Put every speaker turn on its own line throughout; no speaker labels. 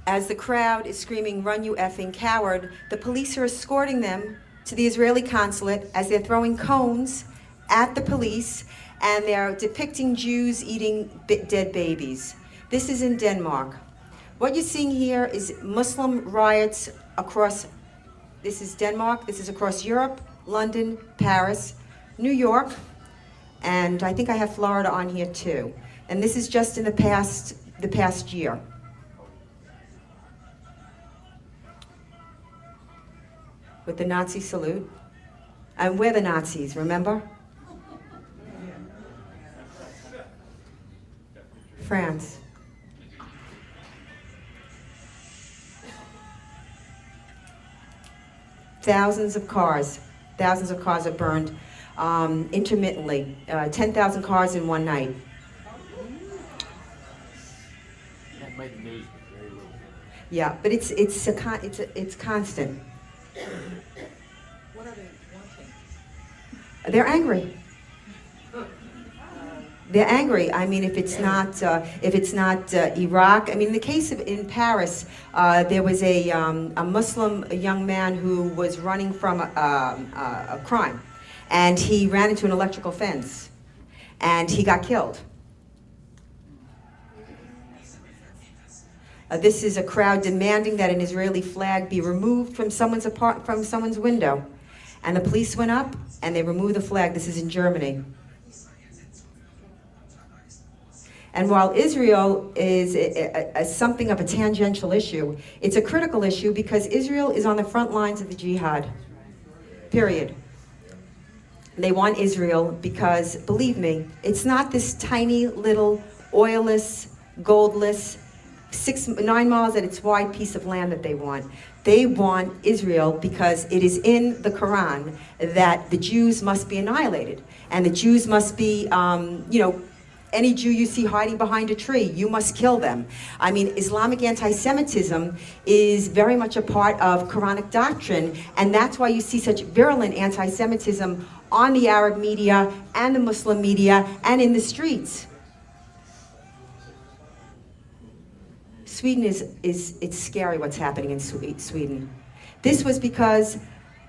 As the crowd is screaming, "Run, you effing coward," the police are escorting them to the Israeli consulate as they're throwing cones at the police, and they're depicting Jews eating dead babies. This is in Denmark. What you're seeing here is Muslim riots across, this is Denmark, this is across Europe, London, Paris, New York, and I think I have Florida on here too. And this is just in the past year. With the Nazi salute. And we're the Nazis, remember? France. Thousands of cars are burned intermittently. 10,000 cars in one night.
That made the news very little.
Yeah, but it's constant.
What are they wanting?
They're angry. They're angry. I mean, if it's not Iraq. I mean, in the case of in Paris, there was a Muslim young man who was running from a crime, and he ran into an electrical fence, and he got killed. This is a crowd demanding that an Israeli flag be removed from someone's window. And the police went up and they removed the flag. This is in Germany. And while Israel is something of a tangential issue, it's a critical issue because Israel is on the front lines of the jihad. Period. They want Israel because, believe me, it's not this tiny little oilless, goldless, 9 miles at its wide piece of land that they want. They want Israel because it is in the Quran that the Jews must be annihilated. And the Jews must be, any Jew you see hiding behind a tree, you must kill them. I mean, Islamic anti-Semitism is very much a part of Quranic doctrine, and that's why you see such virulent anti-Semitism on the Arab media and the Muslim media and in the streets. Sweden it's scary what's happening in Sweden. This was because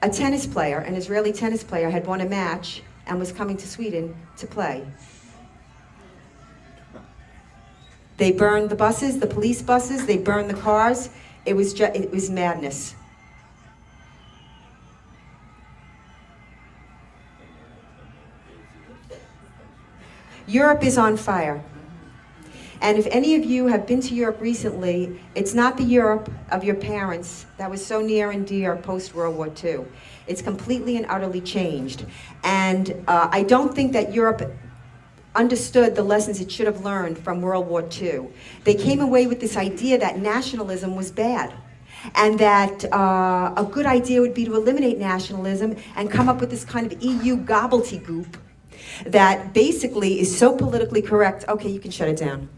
an Israeli tennis player had won a match and was coming to Sweden to play. They burned the buses, the police buses, they burned the cars. It was madness. Europe is on fire. And if any of you have been to Europe recently, it's not the Europe of your parents that was so near and dear post-World War II. It's completely and utterly changed. And I don't think that Europe understood the lessons it should have learned from World War II. They came away with this idea that nationalism was bad, and that a good idea would be to eliminate nationalism and come up with this kind of EU gobbledygook that basically is so politically correct. Okay, you can shut it down.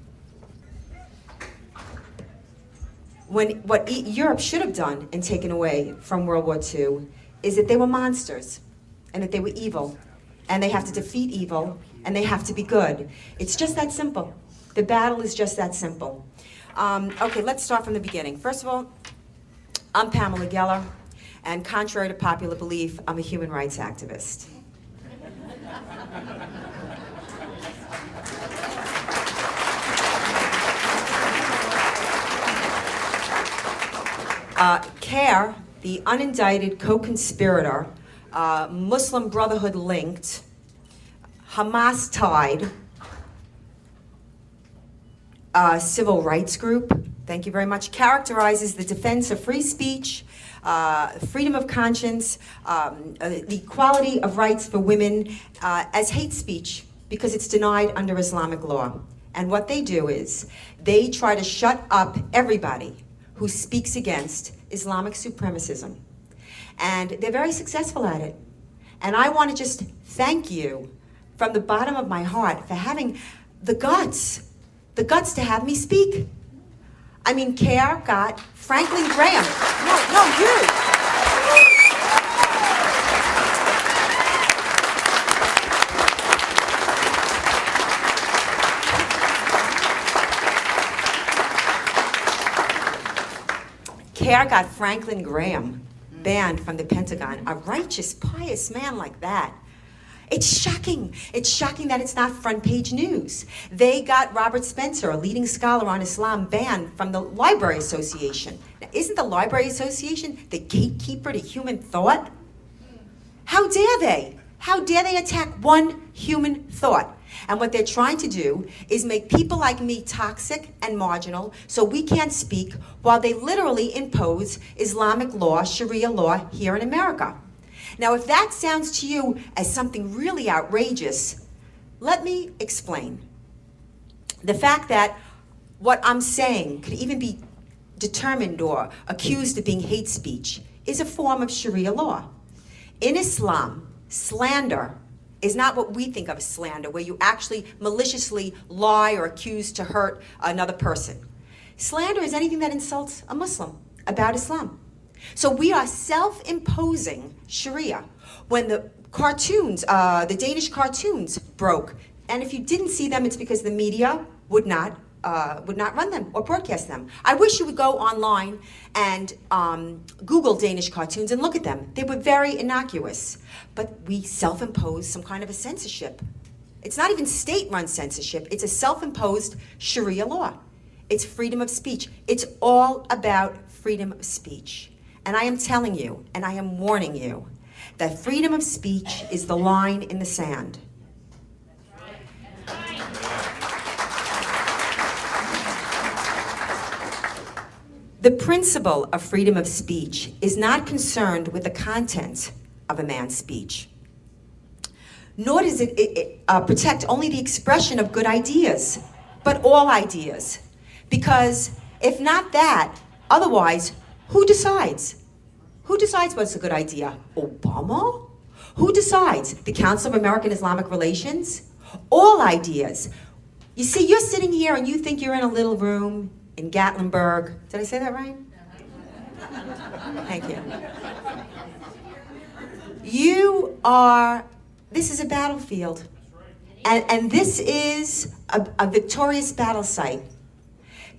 What Europe should have done and taken away from World War II is that they were monsters and that they were evil, and they have to defeat evil and they have to be good. It's just that simple. The battle is just that simple. Okay, let's start from the beginning. First of all, I'm Pamela Geller, and contrary to popular belief, I'm a human rights activist. CARE, the unindicted co-conspirator, Muslim Brotherhood linked, Hamas tied civil rights group, thank you very much, characterizes the defense of free speech, freedom of conscience, the equality of rights for women as hate speech because it's denied under Islamic law. And what they do is they try to shut up everybody who speaks against Islamic supremacism. And they're very successful at it. And I want to just thank you from the bottom of my heart for having the guts to have me speak. I mean, CARE got Franklin Graham. No, you. hair got Franklin Graham banned from the Pentagon. A righteous, pious man like that. It's shocking. It's shocking that it's not front page news. They got Robert Spencer, a leading scholar on Islam, banned from the Library Association. Now, isn't the Library Association the gatekeeper to human thought? How dare they? How dare they attack one human thought? And what they're trying to do is make people like me toxic and marginal so we can't speak while they literally impose Islamic law, Sharia law, here in America. Now, if that sounds to you as something really outrageous, let me explain. The fact that what I'm saying could even be determined or accused of being hate speech is a form of Sharia law. In Islam, slander is not what we think of as slander, where you actually maliciously lie or accuse to hurt another person. Slander is anything that insults a Muslim about Islam. So we are self-imposing Sharia. When the cartoons, the Danish cartoons broke, and if you didn't see them, it's because the media would not run them or broadcast them. I wish you would go online and Google Danish cartoons and look at them. They were very innocuous, but we self-impose some kind of a censorship. It's not even state-run censorship. It's a self-imposed Sharia law. It's freedom of speech. It's all about freedom of speech. And I am telling you, and I am warning you, that freedom of speech is the line in the sand. The principle of freedom of speech is not concerned with the content of a man's speech, nor does it protect only the expression of good ideas, but all ideas. Because if not that, otherwise, who decides? Who decides what's a good idea? Obama? Who decides? The Council of American Islamic Relations? All ideas. You see, you're sitting here and you think you're in a little room in Gatlinburg. Did I say that right? Thank you. This is a battlefield. And this is a victorious battle site.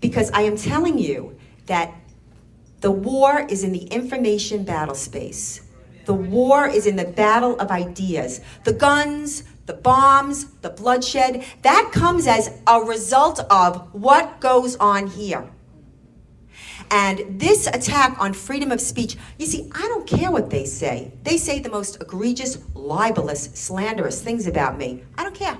Because I am telling you that the war is in the information battle space. The war is in the battle of ideas. The guns, the bombs, the bloodshed, that comes as a result of what goes on here. And this attack on freedom of speech, you see, I don't care what they say. They say the most egregious, libelous, slanderous things about me. I don't care.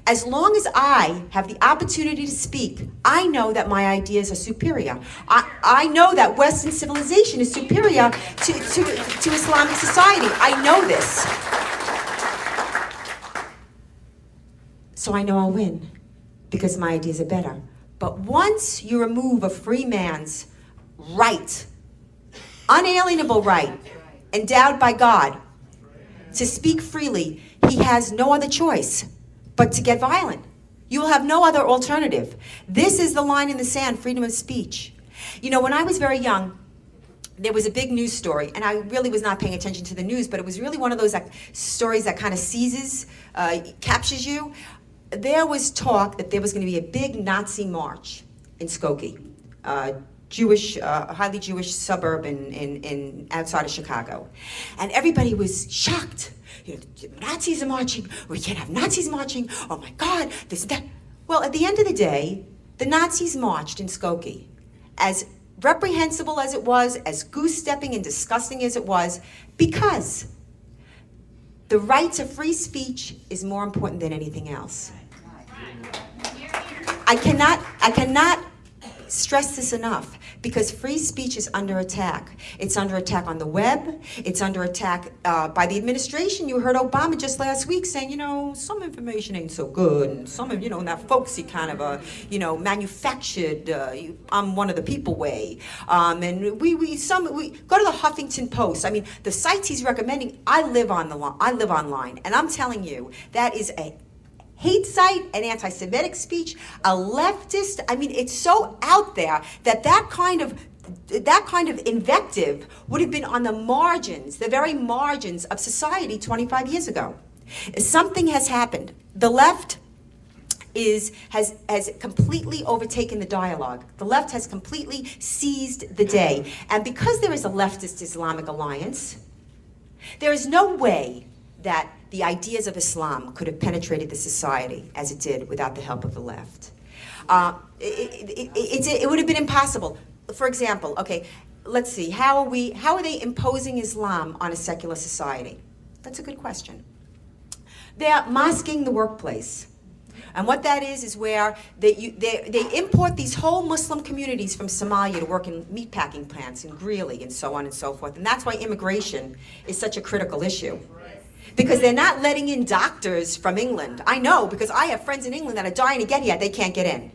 As long as I have the opportunity to speak, I know that my ideas are superior. I know that Western civilization is superior to Islamic society. I know this. So I know I'll win because my ideas are better. But once you remove a free man's right, unalienable right, endowed by God, to speak freely, he has no other choice but to get violent. You will have no other alternative. This is the line in the sand, freedom of speech. You know, when I was very young, there was a big news story, and I really was not paying attention to the news, but it was really one of those stories that kind of captures you. There was talk that there was going to be a big Nazi march in S.I.O.A, highly Jewish suburb in outside of Chicago. And everybody was shocked. You know, Nazis are marching. We can't have Nazis marching. Oh my God, this and that. Well, at the end of the day, the Nazis marched in S.I.O.A. As reprehensible as it was, as goose-stepping and disgusting as it was, because the right to free speech is more important than anything else. I cannot stress this enough, because free speech is under attack. It's under attack on the web. It's under attack by the administration. You heard Obama just last week saying, you know, some information ain't so good, and some of, you know, that folksy kind of manufactured, I'm one of the people way. And we go to the Huffington Post. I mean, the sites he's recommending, I live online, and I'm telling you, that is a hate site, an anti-Semitic speech, a leftist. I mean, it's so out there that kind of invective would have been on the margins, the very margins of society 25 years ago. Something has happened. The left has completely overtaken the dialogue. The left has completely seized the day. And because there is a leftist Islamic alliance, there is no way that the ideas of Islam could have penetrated the society as it did without the help of the left. It would have been impossible. For example, okay, let's see, how are they imposing Islam on a secular society? That's a good question. They're mosquing the workplace. And what that is where they import these whole Muslim communities from Somalia to work in meatpacking plants in Greeley and so on and so forth. And that's why immigration is such a critical issue. Because they're not letting in doctors from England. I know, because I have friends in England that are dying to get here, they can't get in.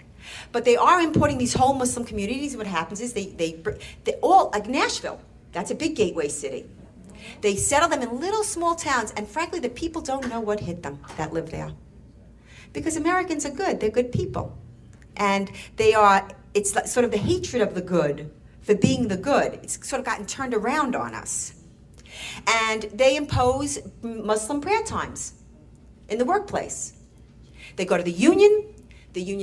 But they are importing these whole Muslim communities. What happens is they all, like Nashville, that's a big gateway city. They settle them in little small towns, and frankly, the people don't know what hit them that live there. Because Americans are good, they're good people. And it's sort of the hatred of the good for being the good. It's sort of gotten turned around on us. And they impose Muslim prayer times in the workplace. They go to the union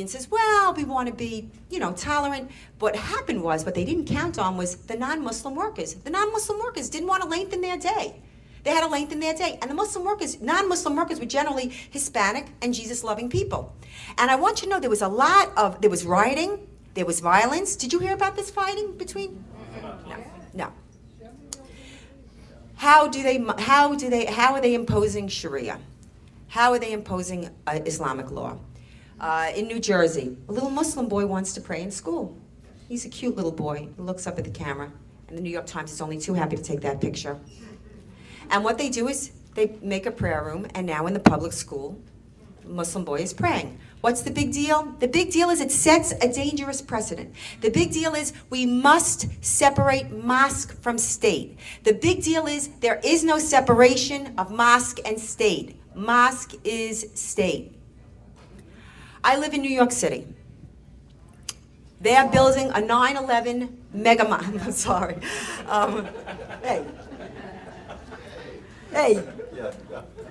says, well, we want to be, tolerant. What happened was, what they didn't count on was the non-Muslim workers. The non-Muslim workers didn't want to lengthen their day. They had to lengthen their day. And the non-Muslim workers were generally Hispanic and Jesus-loving people. And I want you to know there was rioting, there was violence. Did you hear about this fighting between? No. How are they imposing Sharia? How are they imposing Islamic law? In New Jersey, a little Muslim boy wants to pray in school. He's a cute little boy. He looks up at the camera, and the New York Times is only too happy to take that picture. And what they do is they make a prayer room, and now in the public school, the Muslim boy is praying. What's the big deal? The big deal is it sets a dangerous precedent. The big deal is we must separate mosque from state. The big deal is there is no separation of mosque and state. Mosque is state. I live in New York City. They are building a 9/11 mega-mosque. I'm sorry. Hey.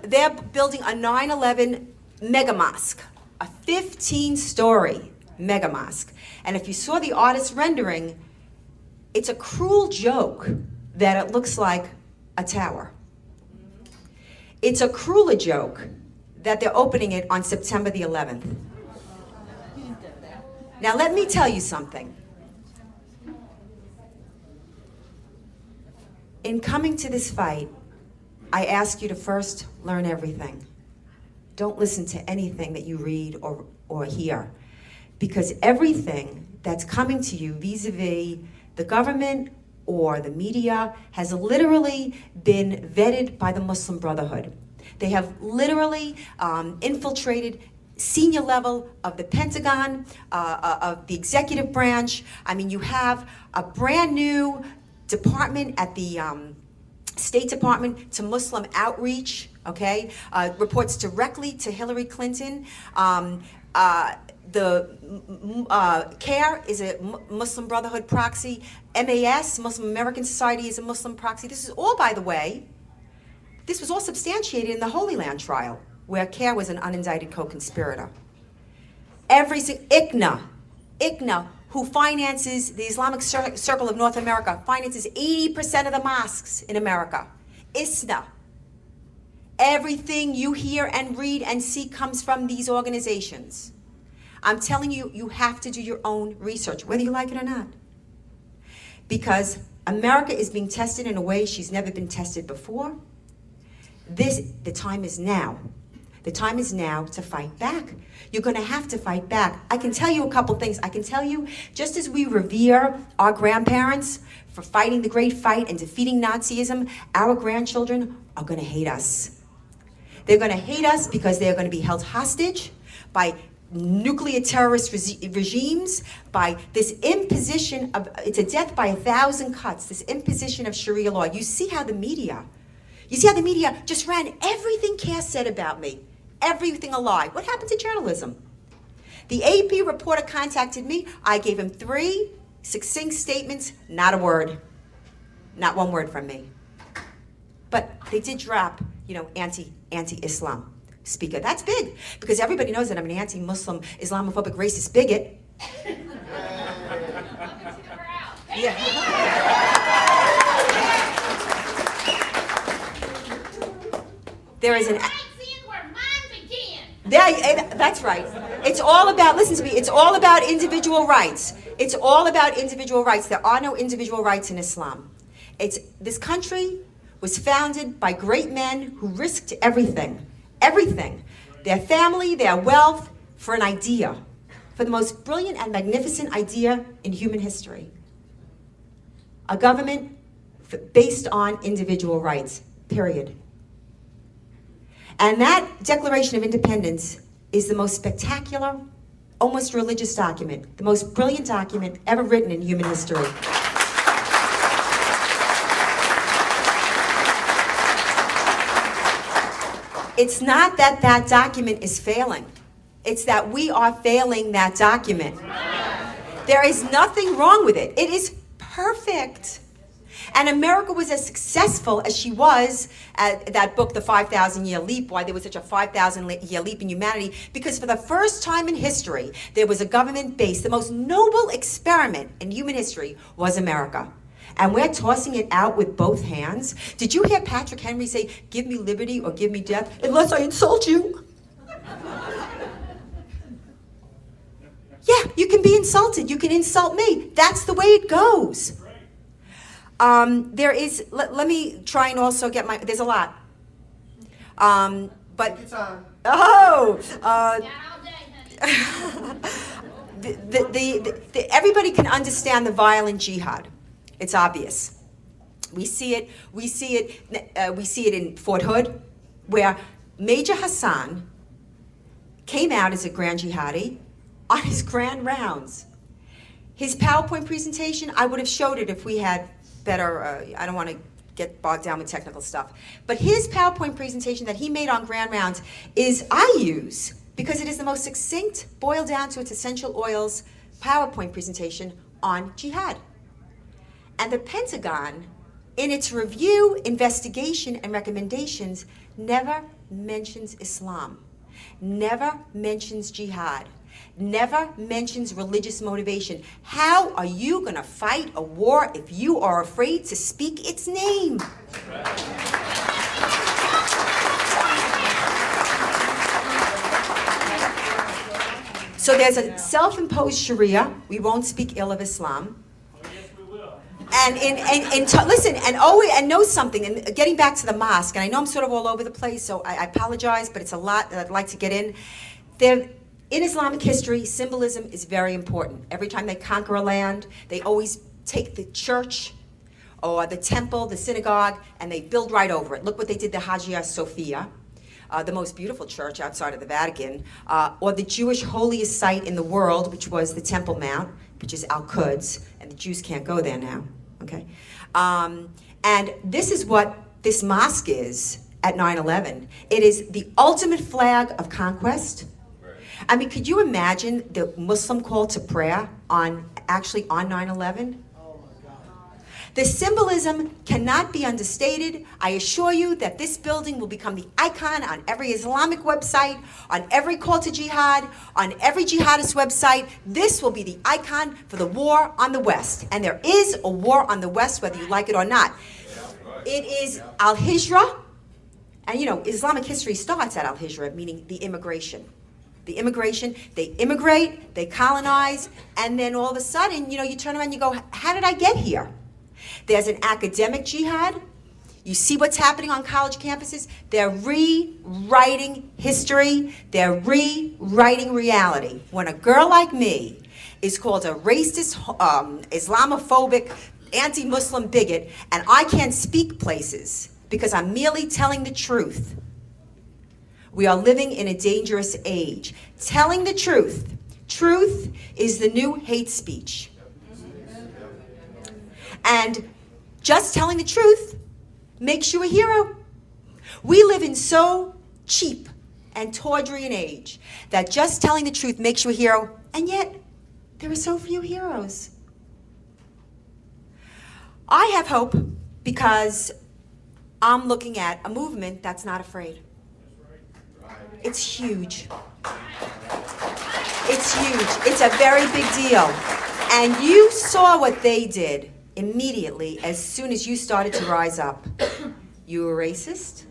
They're building a 9/11 mega-mosque, a 15-story mega-mosque. And if you saw the artist's rendering, it's a cruel joke that it looks like a tower. It's a crueler joke that they're opening it on September the 11th. Now let me tell you something. In coming to this fight, I ask you to first learn everything. Don't listen to anything that you read or hear, because everything that's coming to you vis-a-vis the government or the media has literally been vetted by the Muslim Brotherhood. They have literally infiltrated senior level of the Pentagon, of the executive branch. I mean, you have a brand new department at the State Department to Muslim outreach, okay? Reports directly to Hillary Clinton. The CARE is a Muslim Brotherhood proxy. MAS, Muslim American Society, is a Muslim proxy. This is all, by the way, this was all substantiated in the Holy Land trial, where CARE was an unindicted co-conspirator. ICNA, who finances the Islamic Circle of North America, finances 80% of the mosques in America. ISNA. Everything you hear and read and see comes from these organizations. I'm telling you, you have to do your own research, whether you like it or not. Because America is being tested in a way she's never been tested before. The time is now. The time is now to fight back. You're going to have to fight back. I can tell you a couple things. I can tell you, just as we revere our grandparents for fighting the great fight and defeating Nazism, our grandchildren are going to hate us. They're going to hate us because they're going to be held hostage by nuclear terrorist regimes, by this imposition of, it's a death by 1,000 cuts, this imposition of Sharia law. You see how the media just ran everything Cass said about me, everything a lie. What happened to journalism? The AP reporter contacted me. I gave him 3 succinct statements, not a word, not one word from me. But they did drop, anti-Islam. speaker. That's big, because everybody knows that I'm an anti-Muslim, Islamophobic, racist bigot. Yeah. There is an... That's right. It's all about, listen to me, it's all about individual rights. It's all about individual rights. There are no individual rights in Islam. This country was founded by great men who risked everything, their family, their wealth, for an idea, for the most brilliant and magnificent idea in human history. A government based on individual rights, period. And that Declaration of Independence is the most spectacular, almost religious document, the most brilliant document ever written in human history. It's not that that document is failing. It's that we are failing that document. There is nothing wrong with it. It is perfect. And America was as successful as she was at that book, The 5,000-Year Leap, why there was such a 5,000-year leap in humanity, because for the first time in history, there was a government based, the most noble experiment in human history was America. And we're tossing it out with both hands. Did you hear Patrick Henry say, "Give me liberty or give me death, unless I insult you"? Yeah, you can be insulted. You can insult me. That's the way it goes. There is, let me try and also get there's a lot. But, everybody can understand the violent jihad. It's obvious. We see it in Fort Hood, where Major Hassan came out as a grand jihadi on his grand rounds. His PowerPoint presentation, I would have showed it if we had better, I don't want to get bogged down with technical stuff. But his PowerPoint presentation that he made on grand rounds I use, because it is the most succinct, boiled down to its essential oils PowerPoint presentation on jihad. And the Pentagon, in its review, investigation, and recommendations, never mentions Islam, never mentions jihad, never mentions religious motivation. How are you going to fight a war if you are afraid to speak its name? So there's a self-imposed Sharia. We won't speak ill of Islam. And listen, and know something, and getting back to the mosque, and I know I'm sort of all over the place, so I apologize, but it's a lot that I'd like to get in. In Islamic history, symbolism is very important. Every time they conquer a land, they always take the church or the temple, the synagogue, and they build right over it. Look what they did to Hagia Sophia, the most beautiful church outside of the Vatican, or the Jewish holiest site in the world, which was the Temple Mount, which is Al-Quds, and the Jews can't go there now, okay? And this is what this mosque is at 9/11. It is the ultimate flag of conquest. I mean, could you imagine the Muslim call to prayer on 9/11? The symbolism cannot be understated. I assure you that this building will become the icon on every Islamic website, on every call to jihad, on every jihadist website. This will be the icon for the war on the West. And there is a war on the West, whether you like it or not. It is al-Hijra. And you know, Islamic history starts at al-Hijra, meaning the immigration. The immigration, they immigrate, they colonize, and then all of a sudden, you know, you turn around and you go, how did I get here? There's an academic jihad. You see what's happening on college campuses? They're rewriting history. They're rewriting reality. When a girl like me is called a racist, Islamophobic, anti-Muslim bigot, and I can't speak places because I'm merely telling the truth, we are living in a dangerous age. Telling the truth. Truth is the new hate speech. And just telling the truth makes you a hero. We live in so cheap and tawdry an age that just telling the truth makes you a hero, and yet there are so few heroes. I have hope because I'm looking at a movement that's not afraid. It's huge. It's huge. It's a very big deal. And you saw what they did immediately as soon as you started to rise up. You were racist.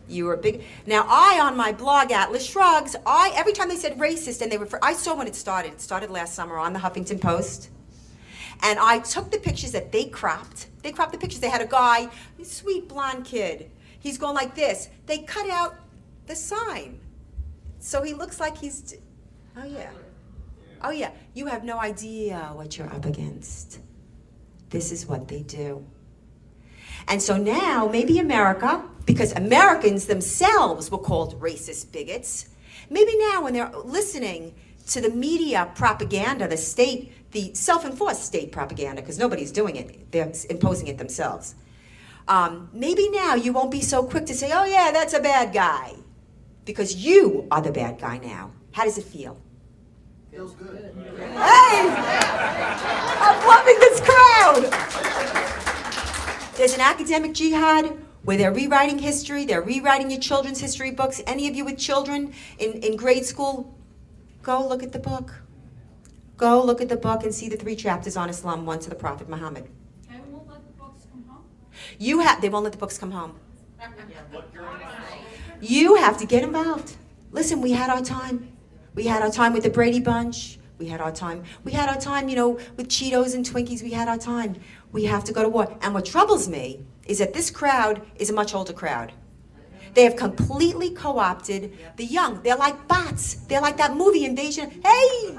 You were big. Now, on my blog, Atlas Shrugs, every time they said racist, and I saw when it started. It started last summer on the Huffington Post. And I took the pictures that they cropped. They cropped the pictures. They had a guy, a sweet blonde kid. He's going like this. They cut out the sign. So he looks like he's, oh yeah. Oh yeah, you have no idea what you're up against. This is what they do. And so now, maybe America, because Americans themselves were called racist bigots, maybe now when they're listening to the media propaganda, the self-enforced state propaganda, because nobody's doing it, they're imposing it themselves. Maybe now you won't be so quick to say, oh yeah, that's a bad guy. Because you are the bad guy now. How does it feel?
Feels good.
Hey! I'm loving this crowd! There's an academic jihad where they're rewriting history, they're rewriting your children's history books. Any of you with children in grade school, go look at the book. Go look at the book and see the 3 chapters on Islam, 1 to the Prophet Muhammad.
They won't let the books come home?
They won't let the books come home. You have to get involved. Listen, we had our time. We had our time with the Brady Bunch. We had our time, with Cheetos and Twinkies. We had our time. We have to go to war. And what troubles me is that this crowd is a much older crowd. They have completely co-opted the young. They're like bots. They're like that movie Invasion. Hey!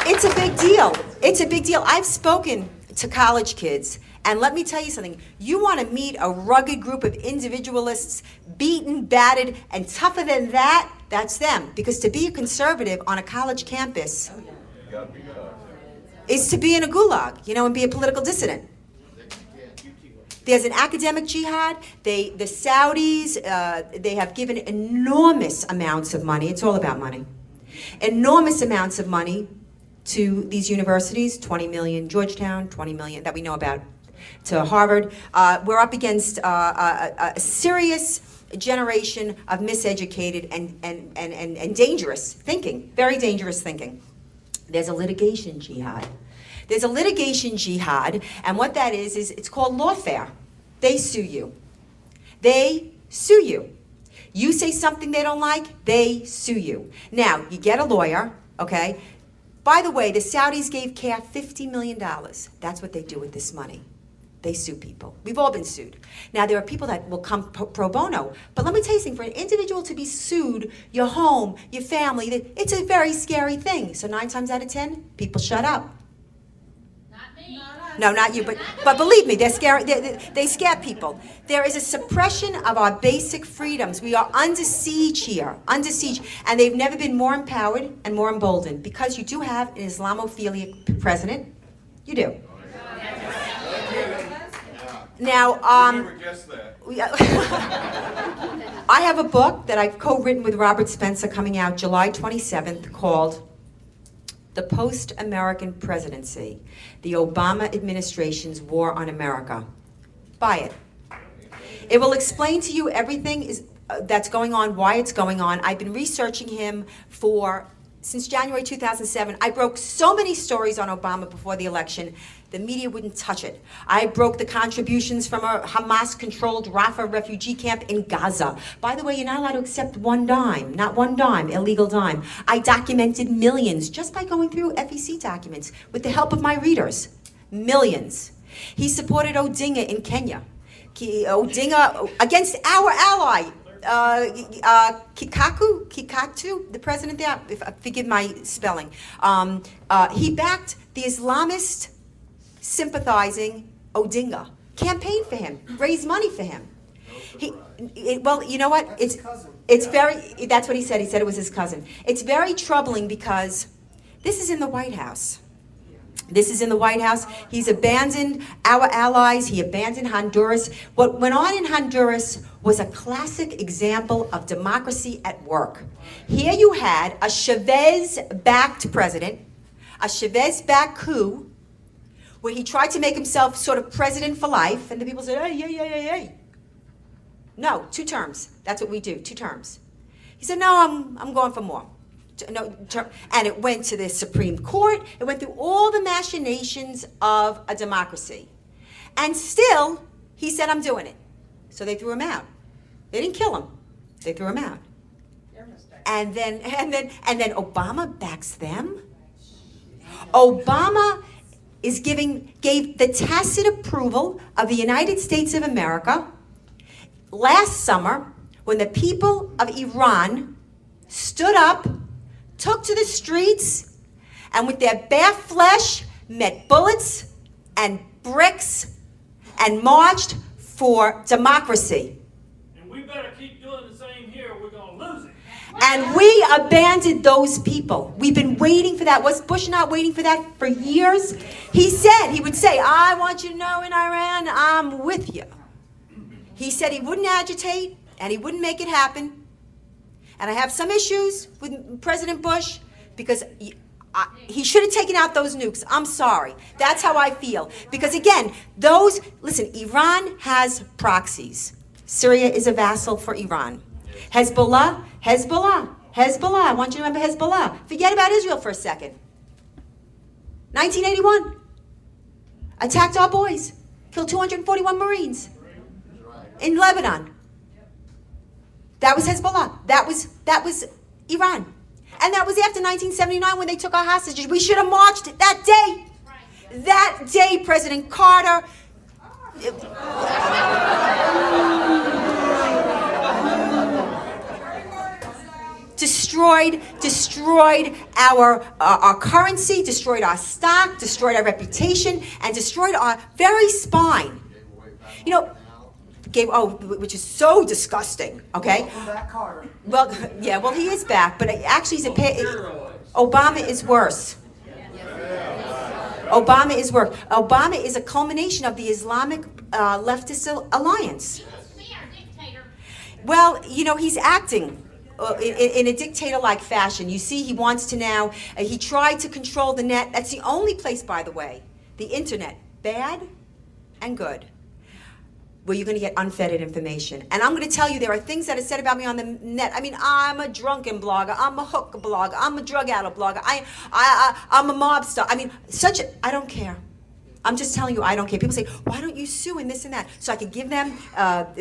It's a big deal. It's a big deal. I've spoken to college kids, and let me tell you something. You want to meet a rugged group of individualists, beaten, battered, and tougher than that, that's them. Because to be a conservative on a college campus is to be in a gulag, and be a political dissident. There's an academic jihad. The Saudis, they have given enormous amounts of money. It's all about money. Enormous amounts of money to these universities, 20 million Georgetown, 20 million that we know about, to Harvard. We're up against a serious generation of miseducated and dangerous thinking, very dangerous thinking. There's a litigation jihad. There's a litigation jihad, and what that is it's called lawfare. They sue you. They sue you. You say something they don't like, they sue you. Now, you get a lawyer, okay? By the way, the Saudis gave CARE $50 million. That's what they do with this money. They sue people. We've all been sued. Now, there are people that will come pro bono, but let me tell you something. For an individual to be sued, your home, your family, it's a very scary thing. So 9 times out of 10, people shut up.
Not me.
No, not you, but believe me, they're scary. They scare people. There is a suppression of our basic freedoms. We are under siege here, under siege, and they've never been more empowered and more emboldened because you do have an Islamophilic president. You do. Now,
never guessed that.
I have a book that I've co-written with Robert Spencer coming out July 27th called The Post-American Presidency, the Obama Administration's War on America. Buy it. It will explain to you everything that's going on, why it's going on. I've been researching him since January 2007. I broke so many stories on Obama before the election, the media wouldn't touch it. I broke the contributions from a Hamas-controlled Rafah refugee camp in Gaza. By the way, you're not allowed to accept one dime, not one dime, illegal dime. I documented millions just by going through FEC documents with the help of my readers. Millions. He supported Odinga in Kenya. Odinga against our ally, Kikatu, the president there, forgive my spelling. He backed the Islamist sympathizing Odinga, campaigned for him, raised money for him. Well, you know what? It's very, that's what he said. He said it was his cousin. It's very troubling because this is in the White House. This is in the White House. He's abandoned our allies. He abandoned Honduras. What went on in Honduras was a classic example of democracy at work. Here you had a Chavez-backed president, a Chavez-backed coup, where he tried to make himself sort of president for life, and the people said, hey, hey, hey, hey, hey. No, 2 terms. That's what we do, 2 terms. He said, no, I'm going for more. And it went to the Supreme Court. It went through all the machinations of a democracy. And still, he said, I'm doing it. So they threw him out. They didn't kill him. They threw him out. And then Obama backs them. Obama gave the tacit approval of the United States of America last summer when the people of Iran stood up, took to the streets, and with their bare flesh met bullets and bricks and marched for democracy.
And we better keep doing the same here, we're going to lose it.
And we abandoned those people. We've been waiting for that. Was Bush not waiting for that for years? He would say, I want you to know in Iran, I'm with you. He said he wouldn't agitate and he wouldn't make it happen. And I have some issues with President Bush because he should have taken out those nukes. I'm sorry. That's how I feel. Because again, listen, Iran has proxies. Syria is a vassal for Iran. Hezbollah. I want you to remember Hezbollah. Forget about Israel for a second. 1981. Attacked our boys. Killed 241 Marines. In Lebanon. That was Hezbollah. That was Iran. And that was after 1979 when they took our hostages. We should have marched that day. That day, President Carter. Destroyed our currency, destroyed our stock, destroyed our reputation, and destroyed our very spine. You know, which is so disgusting, okay? Well, yeah, well, he is back, but actually Obama is worse. Obama is worse. Obama is a culmination of the Islamic leftist alliance. Well, you know, he's acting in a dictator-like fashion. You see, he wants to now, he tried to control the net. That's the only place, by the way, the internet, bad and good, where you're going to get unfettered information. And I'm going to tell you, there are things that are said about me on the net. I mean, I'm a drunken blogger. I'm a hook blogger. I'm a drug addict blogger. I'm a mobster. I mean, I don't care. I'm just telling you, I don't care. People say, why don't you sue and this and that? So I could give them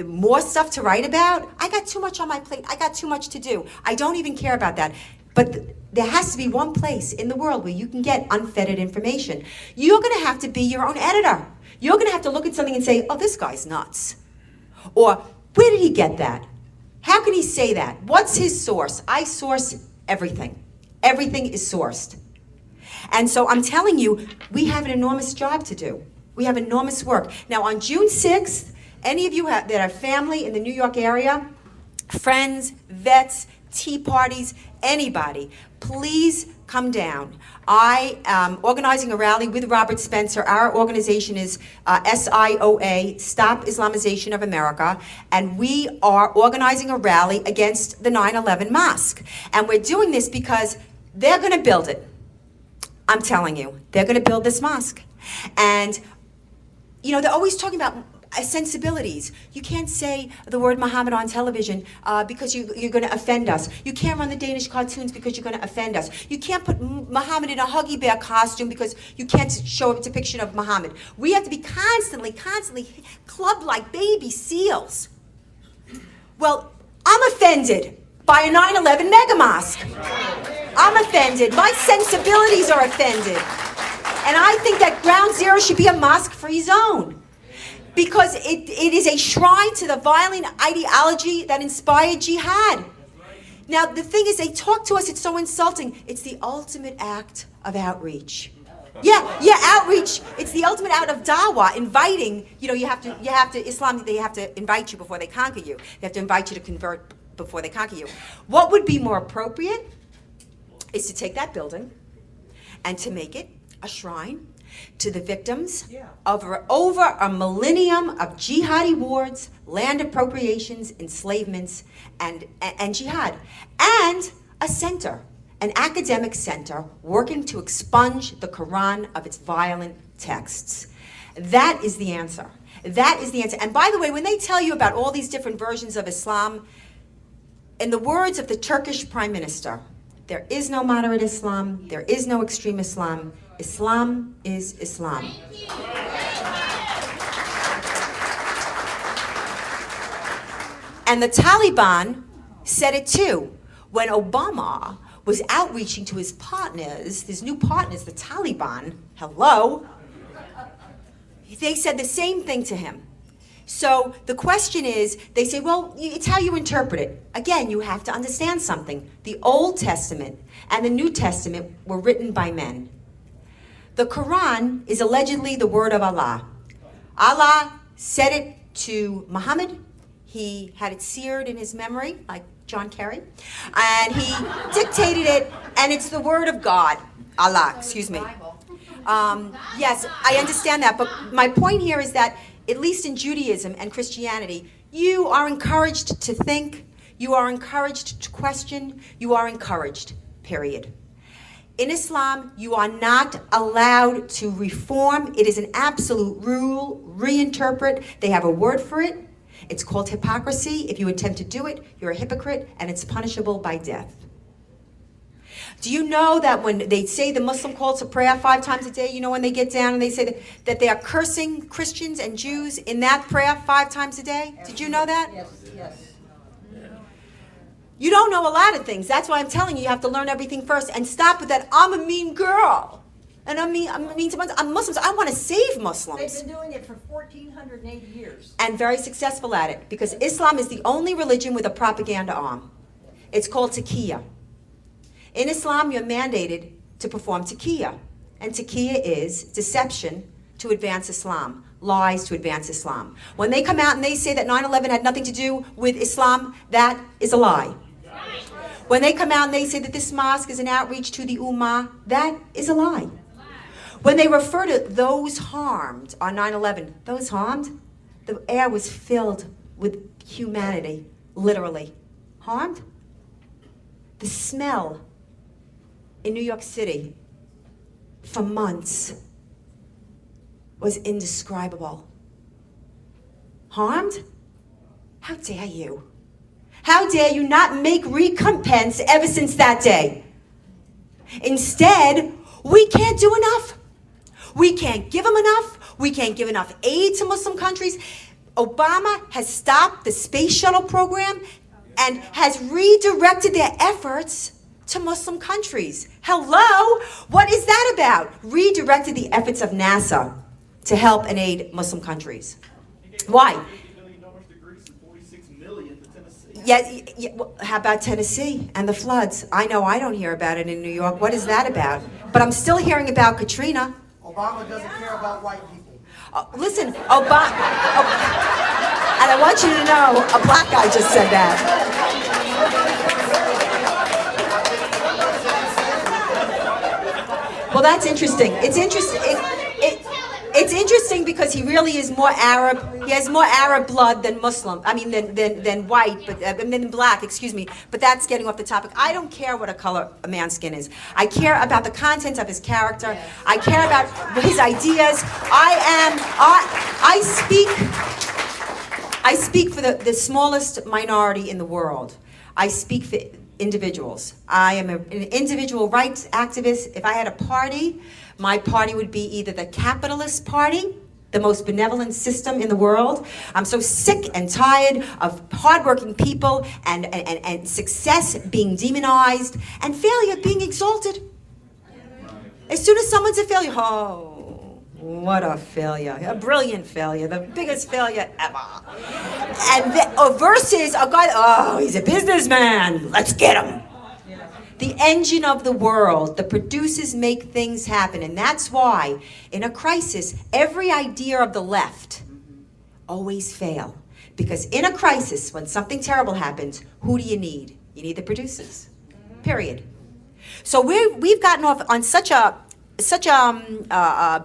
more stuff to write about? I got too much on my plate. I got too much to do. I don't even care about that. But there has to be one place in the world where you can get unfettered information. You're going to have to be your own editor. You're going to have to look at something and say, oh, this guy's nuts. Or, where did he get that? How can he say that? What's his source? I source everything. Everything is sourced. And so I'm telling you, we have an enormous job to do. We have enormous work. Now, on June 6th, any of you that have family in the New York area, friends, vets, tea parties, anybody, please come down. I am organizing a rally with Robert Spencer. Our organization is S.I.O.A, Stop Islamization of America, and we are organizing a rally against the 9/11 mosque. And we're doing this because they're going to build it. I'm telling you, they're going to build this mosque. And, you know, they're always talking about sensibilities. You can't say the word Muhammad on television because you're going to offend us. You can't run the Danish cartoons because you're going to offend us. You can't put Muhammad in a Huggy Bear costume because you can't show a depiction of Muhammad. We have to be constantly clubbed like baby seals. Well, I'm offended by a 9/11 mega-mosque. I'm offended. My sensibilities are offended. And I think that Ground Zero should be a mosque-free zone. Because it is a shrine to the violent ideology that inspired jihad. Now, the thing is, they talk to us, it's so insulting. It's the ultimate act of outreach. Yeah, outreach. It's the ultimate act of dawah, inviting, you know, Islam, they have to invite you before they conquer you. They have to invite you to convert before they conquer you. What would be more appropriate is to take that building and to make it a shrine to the victims of over a millennium of jihadi wars, land appropriations, enslavements, and jihad. And a center an academic center working to expunge the Quran of its violent texts. That is the answer. That is the answer. And by the way, when they tell you about all these different versions of Islam, in the words of the Turkish Prime Minister, there is no moderate Islam, there is no extreme Islam. Islam is Islam. And the Taliban said it too. When Obama was outreaching to his partners, his new partners, the Taliban, hello, they said the same thing to him. So the question is, they say, well, it's how you interpret it. Again, you have to understand something. The Old Testament and the New Testament were written by men. The Quran is allegedly the word of Allah. Allah said it to Muhammad. He had it seared in his memory, like John Kerry. And he dictated it, and it's the word of God. Allah, excuse me. Yes, I understand that, but my point here is that, at least in Judaism and Christianity, you are encouraged to think, you are encouraged to question, you are encouraged, period. In Islam, you are not allowed to reform. It is an absolute rule, reinterpret. They have a word for it. It's called hypocrisy. If you attempt to do it, you're a hypocrite, and it's punishable by death. Do you know that when they say the Muslim call to prayer 5 times a day, you know when they get down and they say that they are cursing Christians and Jews in that prayer 5 times a day? Did you know that?
Yes, yes.
You don't know a lot of things. That's why I'm telling you, you have to learn everything first and stop with that, I'm a mean girl. And I'm mean to Muslims. I want to save Muslims.
They've been doing it for 1,480 years.
And very successful at it, because Islam is the only religion with a propaganda arm. It's called taqiyya. In Islam, you're mandated to perform taqiyya. And taqiyya is deception to advance Islam, lies to advance Islam. When they come out and they say that 9/11 had nothing to do with Islam, that is a lie. When they come out and they say that this mosque is an outreach to the Ummah, that is a lie. When they refer to those harmed on 9/11, those harmed, the air was filled with humanity, literally. Harmed? The smell in New York City for months was indescribable. Harmed? How dare you? How dare you not make recompense ever since that day? Instead, we can't do enough. We can't give them enough. We can't give enough aid to Muslim countries. Obama has stopped the space shuttle program and has redirected their efforts to Muslim countries. Hello? What is that about? Redirected the efforts of NASA to help and aid Muslim countries. Why? Yeah, well, how about Tennessee and the floods? I know I don't hear about it in New York. What is that about? But I'm still hearing about Katrina.
Obama doesn't care about white people.
Listen, Obama, and I want you to know, a black guy just said that. Well, that's interesting. It's interesting. It's interesting because he really is more Arab. He has more Arab blood than Muslim. I mean, than white, but than black. Excuse me. But that's getting off the topic. I don't care what a color a man's skin is. I care about the content of his character. I care about his ideas. I speak for the smallest minority in the world. I speak for individuals. I am an individual rights activist. If I had a party, my party would be either the capitalist party, the most benevolent system in the world. I'm so sick and tired of hardworking people and success being demonized and failure being exalted. As soon as someone's a failure, oh, what a failure. A brilliant failure, the biggest failure ever. And versus a guy, oh, he's a businessman, let's get him. The engine of the world, the producers make things happen. And that's why, in a crisis, every idea of the left always fail. Because in a crisis, when something terrible happens, who do you need? You need the producers, period. So we've gotten off on such a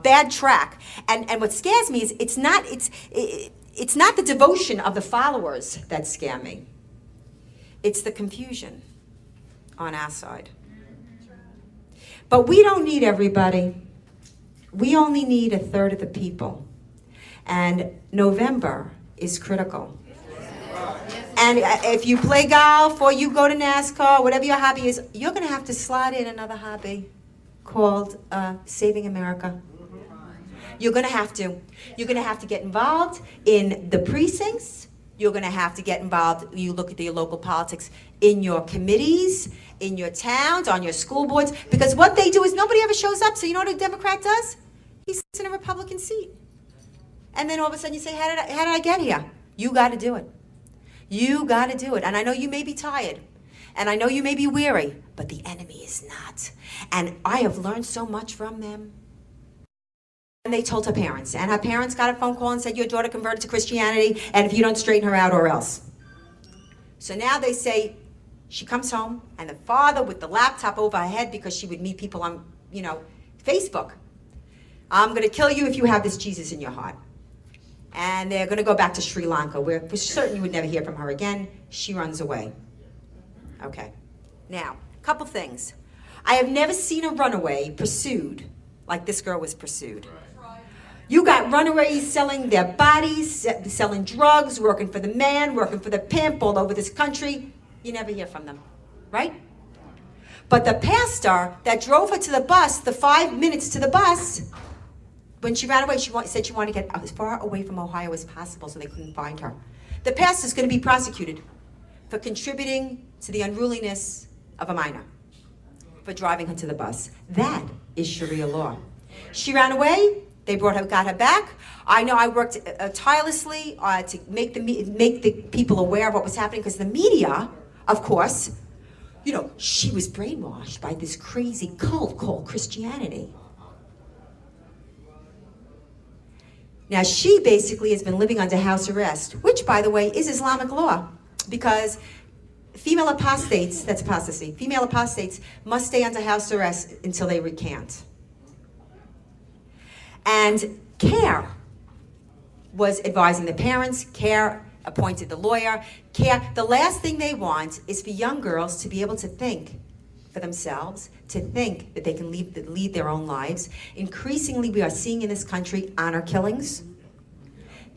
bad track. And what scares me is it's not the devotion of the followers that scare me. It's the confusion on our side. But we don't need everybody. We only need a third of the people. And November is critical. And if you play golf or you go to NASCAR, whatever your hobby is, you're going to have to slide in another hobby called Saving America. You're going to have to. You're going to have to get involved in the precincts. You're going to have to get involved. You look at your local politics in your committees, in your towns, on your school boards. Because what they do is nobody ever shows up. So you know what a Democrat does? He sits in a Republican seat. And then all of a sudden you say, how did I get here? You got to do it. You got to do it. And I know you may be tired. And I know you may be weary. But the enemy is not. And I have learned so much from them. And they told her parents. And her parents got a phone call and said, your daughter converted to Christianity, and if you don't straighten her out, or else. So now they say, she comes home, and the father with the laptop over her head because she would meet people on, Facebook. I'm going to kill you if you have this Jesus in your heart. And they're going to go back to Sri Lanka, where for certain you would never hear from her again. She runs away. Okay. Now, a couple things. I have never seen a runaway pursued like this girl was pursued. You got runaways selling their bodies, selling drugs, working for the man, working for the pimp all over this country. You never hear from them, right? But the pastor that drove her to the bus, the 5 minutes to the bus, when she ran away, she said she wanted to get as far away from Ohio as possible so they couldn't find her. The pastor's going to be prosecuted for contributing to the unruliness of a minor, for driving her to the bus. That is Sharia law. She ran away. They got her back. I know I worked tirelessly to make the people aware of what was happening, because the media, of course, she was brainwashed by this crazy cult called Christianity. Now, she basically has been living under house arrest, which, by the way, is Islamic law, because female apostates, that's apostasy, female apostates must stay under house arrest until they recant. And CARE was advising the parents. CARE appointed the lawyer. CARE, the last thing they want is for young girls to be able to think for themselves, to think that they can lead their own lives. Increasingly, we are seeing in this country honor killings.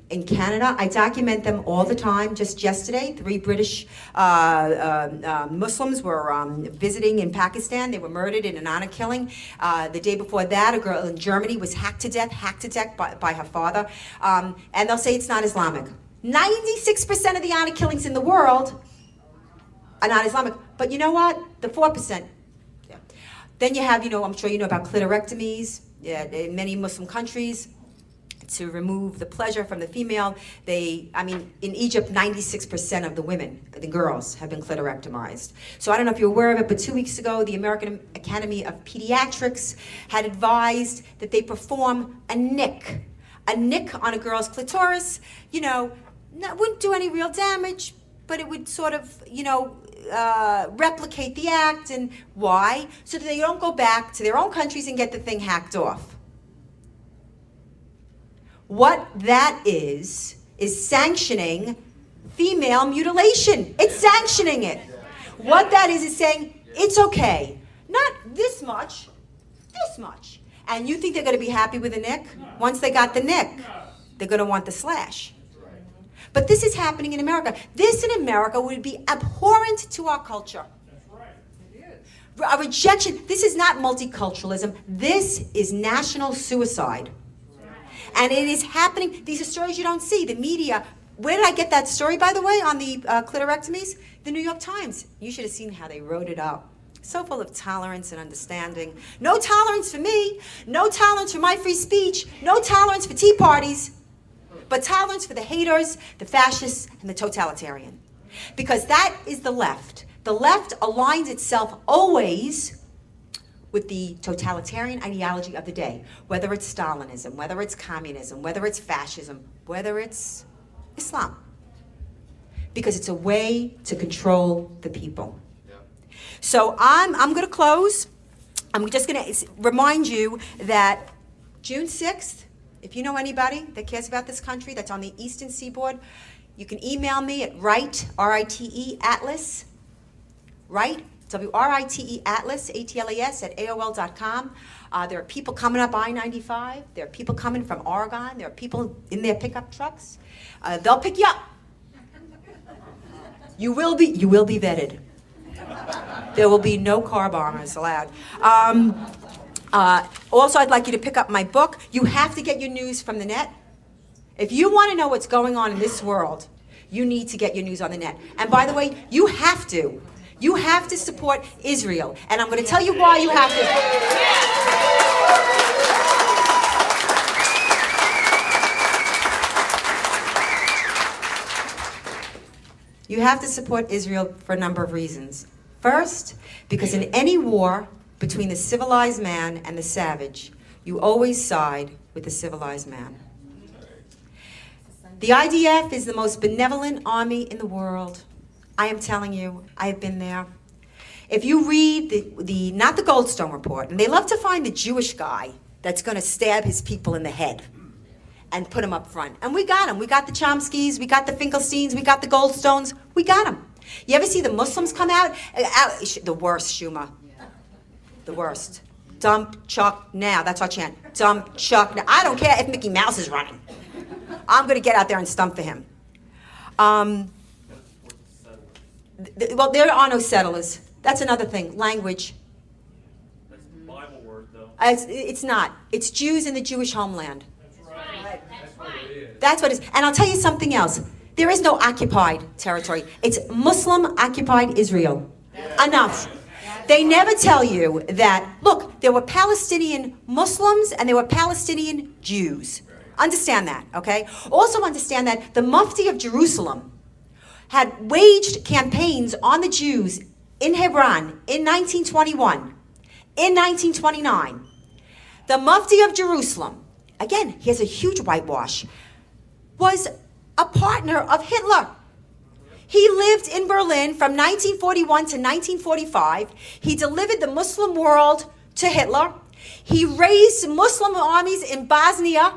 In Canada, I document them all the time. Just yesterday, 3 British Muslims were visiting in Pakistan. They were murdered in an honor killing. The day before that, a girl in Germany was hacked to death by her father. And they'll say it's not Islamic. 96% of the honor killings in the world are not Islamic. But you know what? The 4%. Yeah. Then you have, I'm sure you know about clitorectomies in many Muslim countries, to remove the pleasure from the female. In Egypt, 96% of the women, the girls, have been clitorectomized. So I don't know if you're aware of it, but 2 weeks ago, the American Academy of Pediatrics had advised that they perform a nick on a girl's clitoris. Wouldn't do any real damage, but it would sort of, replicate the act. And why? So that they don't go back to their own countries and get the thing hacked off. What that is sanctioning female mutilation. It's sanctioning it. What that is saying, it's okay. Not this much, this much. And you think they're going to be happy with the nick? Once they got the nick, they're going to want the slash. But this is happening in America. This in America would be abhorrent to our culture. A rejection. This is not multiculturalism. This is national suicide. And it is happening. These are stories you don't see. The media. Where did I get that story, by the way, on the clitorectomies? The New York Times. You should have seen how they wrote it up. So full of tolerance and understanding. No tolerance for me. No tolerance for my free speech. No tolerance for tea parties. But tolerance for the haters, the fascists, and the totalitarian. Because that is the left. The left aligns itself always with the totalitarian ideology of the day, whether it's Stalinism, whether it's communism, whether it's fascism, whether it's Islam. Because it's a way to control the people. Yeah. So I'm going to close. I'm just going to remind you that June 6th, if you know anybody that cares about this country that's on the Eastern Seaboard, you can email me at RITE, R-I-T-E, Atlas, RITE, W-R-I-T-E Atlas, A-T-L-A-S, at AOL.com. There are people coming up I-95. There are people coming from Oregon. There are people in their pickup trucks. They'll pick you up. You will be vetted. There will be no car bombers allowed. Also, I'd like you to pick up my book. You have to get your news from the net. If you want to know what's going on in this world, you need to get your news on the net. And by the way, you have to. You have to support Israel. And I'm going to tell you why you have to. You have to support Israel for a number of reasons. First, because in any war between the civilized man and the savage, you always side with the civilized man. The IDF is the most benevolent army in the world. I am telling you, I have been there. If you read the not the Goldstone report, and they love to find the Jewish guy that's going to stab his people in the head and put him up front. And we got him. We got the Chomskys, we got the Finkelsteins, we got the Goldstones, we got him. You ever see the Muslims come out? The worst, Shuma. The worst. Dump Chuck now. That's our chant. Dump Chuck now. I don't care if Mickey Mouse is running. I'm going to get out there and stump for him. Well, there are no settlers. That's another thing. Language.
That's the Bible word, though.
It's not. It's Jews in the Jewish homeland.
That's right. That's right.
That's what it is. And I'll tell you something else. There is no occupied territory. It's Muslim-occupied Israel. Enough. They never tell you that, look, there were Palestinian Muslims and there were Palestinian Jews. Understand that, okay? Also understand that the Mufti of Jerusalem had waged campaigns on the Jews in Hebron in 1921, in 1929. The Mufti of Jerusalem, again, he has a huge whitewash, was a partner of Hitler. He lived in Berlin from 1941 to 1945. He delivered the Muslim world to Hitler. He raised Muslim armies in Bosnia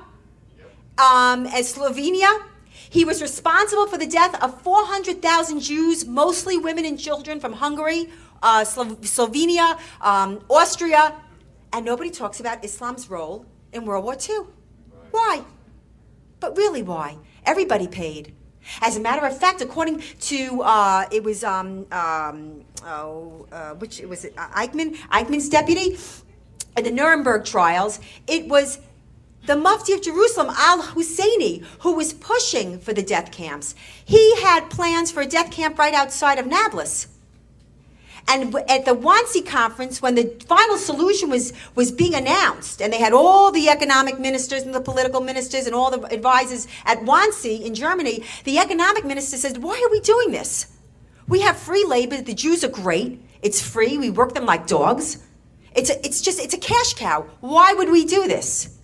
and Slovenia. He was responsible for the death of 400,000 Jews, mostly women and children from Hungary, Slovenia, Austria. And nobody talks about Islam's role in World War II. Why? But really, why? Everybody paid. As a matter of fact, according to Eichmann's deputy at the Nuremberg trials, it was the Mufti of Jerusalem, al-Husseini, who was pushing for the death camps. He had plans for a death camp right outside of Nablus. And at the Wannsee conference, when the final solution was being announced, and they had all the economic ministers and the political ministers and all the advisors at Wannsee in Germany, the economic minister said, why are we doing this? We have free labor. The Jews are great. It's free. We work them like dogs. It's a cash cow. Why would we do this?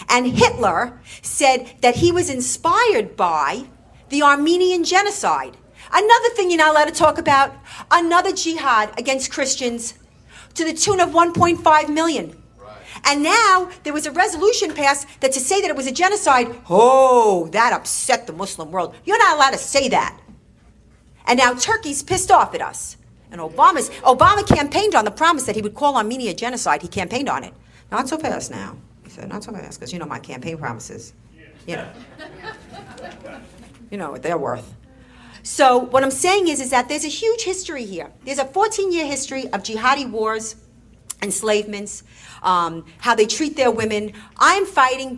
And Hitler said that he was inspired by the Armenian genocide. Another thing you're not allowed to talk about, another jihad against Christians to the tune of 1.5 million. Right. And now there was a resolution passed that to say that it was a genocide, oh, that upset the Muslim world. You're not allowed to say that. And now Turkey's pissed off at us. And Obama campaigned on the promise that he would call Armenia genocide. He campaigned on it. Not so fast now. He said, not so fast, because you know my campaign promises. You know what they're worth. So what I'm saying is that there's a huge history here. There's a 14-year history of jihadi wars, enslavements, how they treat their women. I am fighting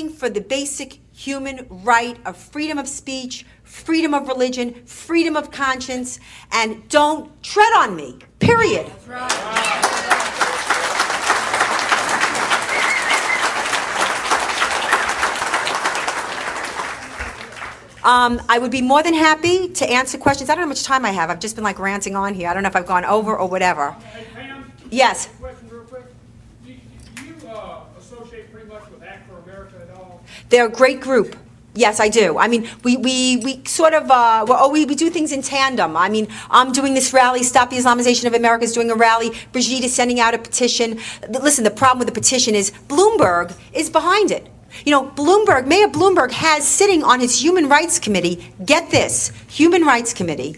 for the basic human right of freedom of speech, freedom of religion, freedom of conscience, and don't tread on me, period. That's right. I would be more than happy to answer questions. I don't know how much time I have. I've just been like ranting on here. I don't know if I've gone over or whatever.
Hey, Pam?
Yes.
Question real quick. Do you associate pretty much with Act for America at all?
They're a great group. Yes, I do. I mean, we sort of, we do things in tandem. I mean, I'm doing this rally, Stop the Islamization of America is doing a rally. Brigitte is sending out a petition. Listen, the problem with the petition is Bloomberg is behind it. You know, Mayor Bloomberg has sitting on his Human Rights Committee, get this, Human Rights Committee,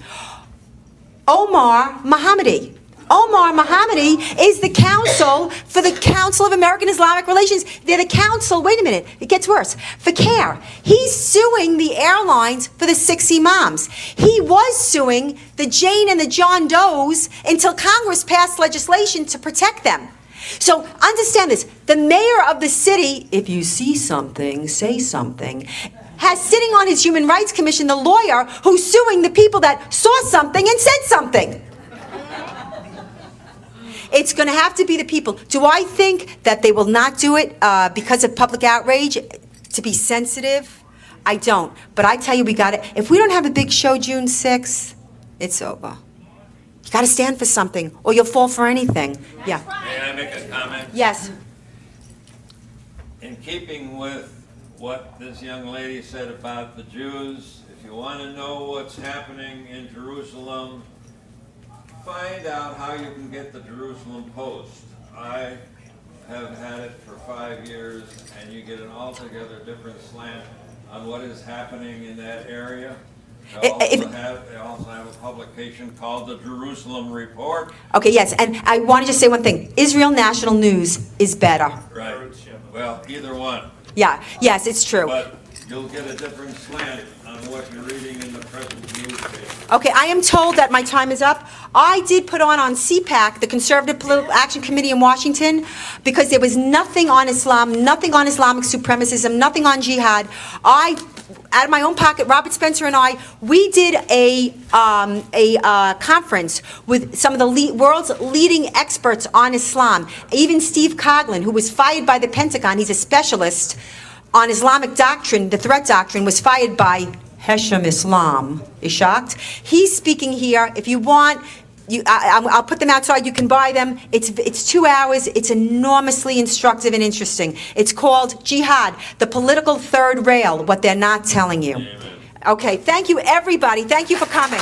Omar Mohammadi. Omar Mohammadi is the counsel for the Council of American Islamic Relations. They're the council, wait a minute, it gets worse, for CARE. He's suing the airlines for the 6 imams. He was suing the Jane and the John Does until Congress passed legislation to protect them. So understand this, the mayor of the city, if you see something, say something, has sitting on his Human Rights Commission the lawyer who's suing the people that saw something and said something. It's going to have to be the people. Do I think that they will not do it because of public outrage, to be sensitive? I don't. But I tell you, we got it. If we don't have a big show June 6th, it's over. You got to stand for something, or you'll fall for anything. Yeah.
May I make a comment?
Yes.
In keeping with what this young lady said about the Jews, if you want to know what's happening in Jerusalem, find out how you can get the Jerusalem Post. I have had it for 5 years, and you get an altogether different slant on what is happening in that area. They also have a publication called the Jerusalem Report.
Okay, yes, and I want to just say one thing. Israel National News is better.
Right. Well, either one.
Yeah, yes, it's true.
But you'll get a different slant on what you're reading in the present newspaper.
Okay, I am told that my time is up. I did put on CPAC, the Conservative Political Action Committee in Washington, because there was nothing on Islam, nothing on Islamic supremacism, nothing on jihad. Out of my own pocket, Robert Spencer and I, we did a conference with some of the world's leading experts on Islam. Even Steve Coughlin, who was fired by the Pentagon, he's a specialist on Islamic doctrine, the threat doctrine, was fired by Hesham Islam. You shocked? He's speaking here. If you want, I'll put them outside. You can buy them. It's 2 hours. It's enormously instructive and interesting. It's called Jihad, the political third rail, what they're not telling you.
Amen.
Okay, thank you, everybody. Thank you for coming.